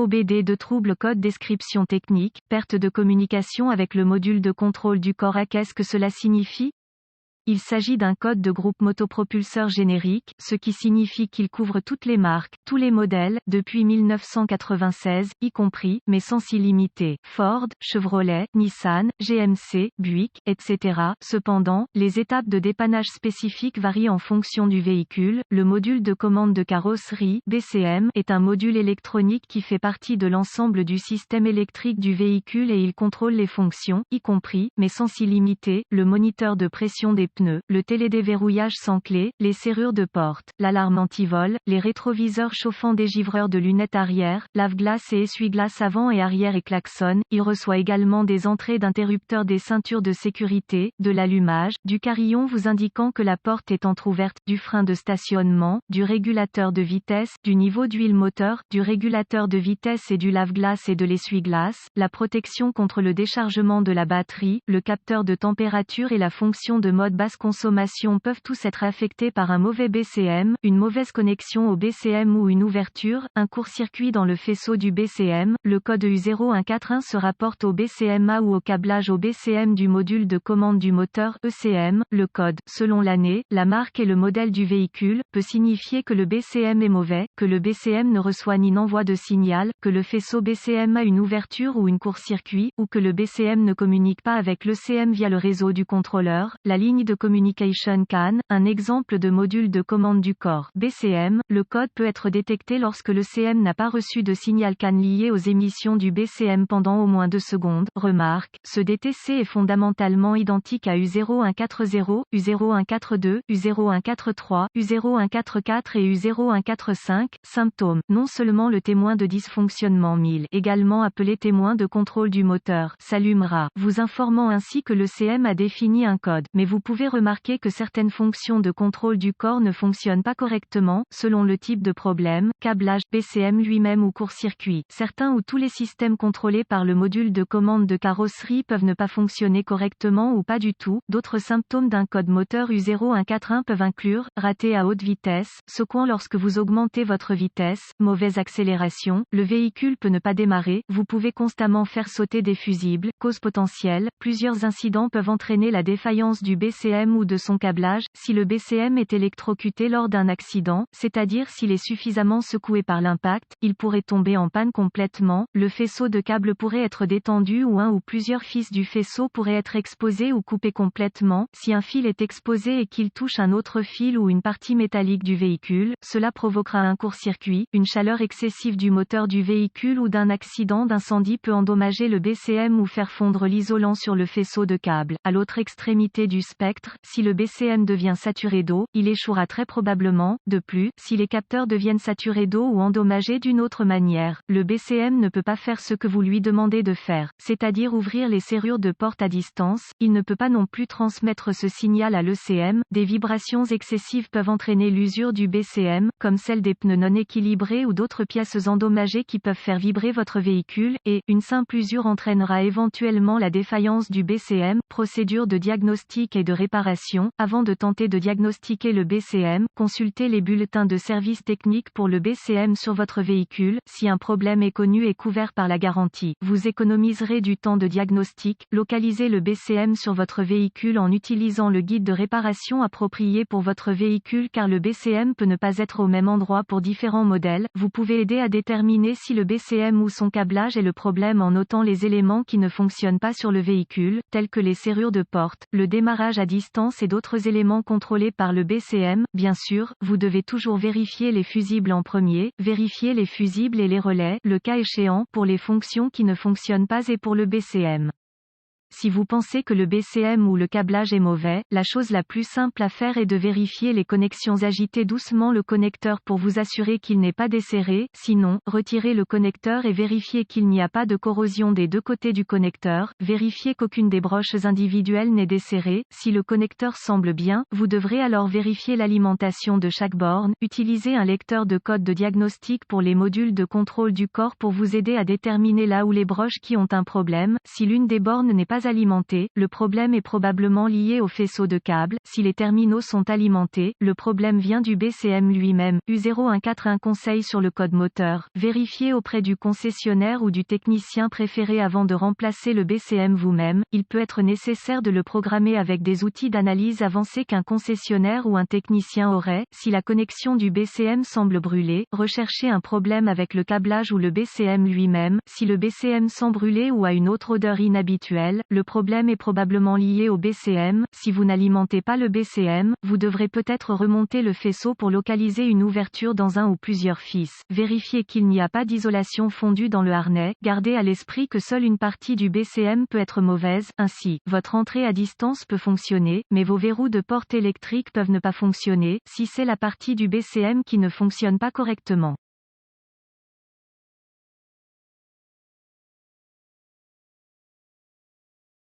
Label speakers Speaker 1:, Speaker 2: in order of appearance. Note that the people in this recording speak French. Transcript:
Speaker 1: OBD de trouble code description technique, perte de communication avec le module de contrôle du corps. Qu'est-ce que cela signifie? Il s'agit d'un code de groupe motopropulseur générique, ce qui signifie qu'il couvre toutes les marques, tous les modèles, depuis 1996, y compris, mais sans s'y limiter, Ford, Chevrolet, Nissan, GMC, Buick, etc. Cependant, les étapes de dépannage spécifiques varient en fonction du véhicule. Le module de commande de carrosserie, BCM, est un module électronique qui fait partie de l'ensemble du système électrique du véhicule et il contrôle les fonctions, y compris, mais sans s'y limiter, le moniteur de pression des pneus, le télédéverrouillage sans clé, les serrures de porte, l'alarme anti-vol, les rétroviseurs chauffants dégivreurs de lunettes arrière, lave-glace et essuie-glace avant et arrière et klaxon. Il reçoit également des entrées d'interrupteurs, des ceintures de sécurité, de l'allumage, du carillon vous indiquant que la porte est entrouverte, du frein de stationnement, du régulateur de vitesse, du niveau d'huile moteur, du régulateur de vitesse et du lave-glace et de l'essuie-glace, la protection contre le déchargement de la batterie, le capteur de température et la fonction de mode basse consommation peuvent tous être affectés par un mauvais BCM, une mauvaise connexion au BCM ou une ouverture, un court-circuit dans le faisceau du BCM. Le code U0141 se rapporte au BCMA ou au câblage au BCM du module de commande du moteur ECM. Le code, selon l'année, la marque et le modèle du véhicule, peut signifier que le BCM est mauvais, que le BCM ne reçoit ni n'envoie de signal, que le faisceau BCM a une ouverture ou une court-circuit, ou que le BCM ne communique pas avec l'ECM via le réseau du contrôleur. La ligne de communication CAN, un exemple de module de commande du corps BCM, le code peut être détecté lorsque le CM n'a pas reçu de signal CAN lié aux émissions du BCM pendant au moins 2 secondes. Remarque, ce DTC est fondamentalement identique à U0140, U0142, U0143, U0144 et U0145. Symptômes, non seulement le témoin de dysfonctionnement 1000, également appelé témoin de contrôle du moteur, s'allumera, vous informant ainsi que le CM a défini un code, mais vous pouvez remarquer que certaines fonctions de contrôle du corps ne fonctionnent pas correctement, selon le type de problème, câblage, BCM lui-même ou court-circuit. Certains ou tous les systèmes contrôlés par le module de commande de carrosserie peuvent ne pas fonctionner correctement ou pas du tout. D'autres symptômes d'un code moteur U0141 peuvent inclure, raté à haute vitesse, secouant lorsque vous augmentez votre vitesse, mauvaise accélération, le véhicule peut ne pas démarrer, vous pouvez constamment faire sauter des fusibles, cause potentielle, plusieurs incidents peuvent entraîner la défaillance du BCM ou de son câblage, si le BCM est électrocuté lors d'un accident, c'est-à-dire s'il est suffisamment secoué par l'impact, il pourrait tomber en panne complètement, le faisceau de câble pourrait être détendu ou un ou plusieurs fils du faisceau pourraient être exposés ou coupés complètement, si un fil est exposé et qu'il touche un autre fil ou une partie métallique du véhicule, cela provoquera un court-circuit, une chaleur excessive du moteur du véhicule ou d'un accident d'incendie peut endommager le BCM ou faire fondre l'isolant sur le faisceau de câble. À l'autre extrémité du spectre, si le BCM devient saturé d'eau, il échouera très probablement. De plus, si les capteurs deviennent saturés d'eau ou endommagés d'une autre manière, le BCM ne peut pas faire ce que vous lui demandez de faire, c'est-à-dire ouvrir les serrures de porte à distance, il ne peut pas non plus transmettre ce signal à l'ECM. Des vibrations excessives peuvent entraîner l'usure du BCM, comme celle des pneus non équilibrés ou d'autres pièces endommagées qui peuvent faire vibrer votre véhicule, et une simple usure entraînera éventuellement la défaillance du BCM. Procédure de diagnostic et de réparation. Avant de tenter de diagnostiquer le BCM, consultez les bulletins de service technique pour le BCM sur votre véhicule. Si un problème est connu et couvert par la garantie, vous économiserez du temps de diagnostic. Localisez le BCM sur votre véhicule en utilisant le guide de réparation approprié pour votre véhicule car le BCM peut ne pas être au même endroit pour différents modèles. Vous pouvez aider à déterminer si le BCM ou son câblage est le problème en notant les éléments qui ne fonctionnent pas sur le véhicule, tels que les serrures de porte, le démarrage à distance et d'autres éléments contrôlés par le BCM. Bien sûr, vous devez toujours vérifier les fusibles en premier, vérifier les fusibles et les relais, le cas échéant, pour les fonctions qui ne fonctionnent pas et pour le BCM. Si vous pensez que le BCM ou le câblage est mauvais, la chose la plus simple à faire est de vérifier les connexions. Agitez doucement le connecteur pour vous assurer qu'il n'est pas desserré, sinon, retirez le connecteur et vérifiez qu'il n'y a pas de corrosion des deux côtés du connecteur, vérifiez qu'aucune des broches individuelles n'est desserrée. Si le connecteur semble bien, vous devrez alors vérifier l'alimentation de chaque borne. Utilisez un lecteur de code de diagnostic pour les modules de contrôle du corps pour vous aider à déterminer là où les broches qui ont un problème. Si l'une des bornes n'est pas pas alimenté, le problème est probablement lié au faisceau de câbles. Si les terminaux sont alimentés, le problème vient du BCM lui-même. U0141 conseil sur le code moteur. Vérifiez auprès du concessionnaire ou du technicien préféré avant de remplacer le BCM vous-même. Il peut être nécessaire de le programmer avec des outils d'analyse avancés qu'un concessionnaire ou un technicien aurait. Si la connexion du BCM semble brûler, recherchez un problème avec le câblage ou le BCM lui-même. Si le BCM sent brûler ou a une autre odeur inhabituelle, le problème est probablement lié au BCM. Si vous n'alimentez pas le BCM, vous devrez peut-être remonter le faisceau pour localiser une ouverture dans un ou plusieurs fils. Vérifiez qu'il n'y a pas d'isolation fondue dans le harnais. Gardez à l'esprit que seule une partie du BCM peut être mauvaise. Ainsi, votre entrée à distance peut fonctionner, mais vos verrous de porte électrique peuvent ne pas fonctionner, si c'est la partie du BCM qui ne fonctionne pas correctement.